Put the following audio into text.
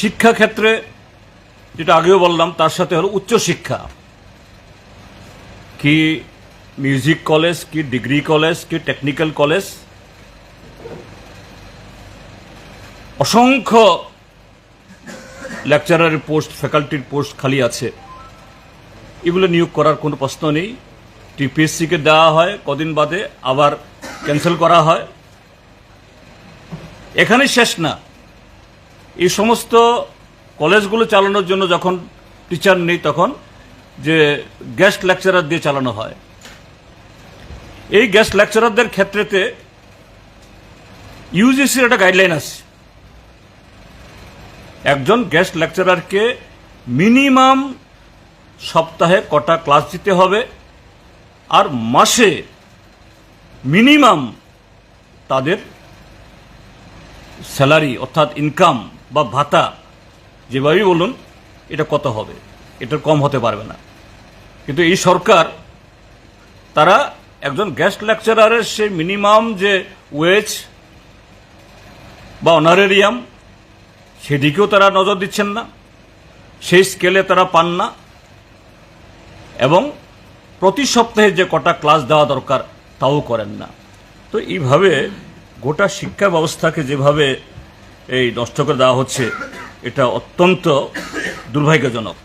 শিক্ষা ক্ষেত্রে যেটা আগেও বললাম, তার সাথে হলো উচ্চশিক্ষা, কি মিউজিক কলেজ, কি ডিগ্রি কলেজ, কি টেকনিক্যাল কলেজ, অসংখ্য লেকচারারের পোস্ট, ফ্যাকাল্টির পোস্ট খালি আছে। এগুলো নিয়োগ করার কোনো প্রশ্ন নেই। টিপিএসসিকে দেওয়া হয়, কদিন বাদে আবার ক্যান্সেল করা হয়। এখানে শেষ না, এই সমস্ত কলেজগুলো চালানোর জন্য যখন টিচার নেই, তখন যে গেস্ট লেকচারার দিয়ে চালানো হয়। এই গেস্ট লেকচারারদের ক্ষেত্রেতে ইউজিসির একটা গাইডলাইন আছে। একজন গেস্ট লেকচারারকে মিনিমাম সপ্তাহে কটা ক্লাস দিতে হবে, আর মাসে মিনিমাম তাদের স্যালারি অর্থাৎ ইনকাম বা ভাতা যেভাবেই বলুন এটা কত হবে, এটার কম হতে পারবে না। কিন্তু এই সরকার তারা একজন গেস্ট লেকচারারের সেই মিনিমাম যে ওয়েজ বা অনারেরিয়াম সেদিকেও তারা নজর দিচ্ছেন না, সেই স্কেলে তারা পান না, এবং প্রতি সপ্তাহে যে কটা ক্লাস দেওয়া দরকার তাও করেন না। তো এইভাবে গোটা শিক্ষা ব্যবস্থাকে যেভাবে এই নষ্ট করে দেওয়া হচ্ছে, এটা অত্যন্ত দুর্ভাগ্যজনক।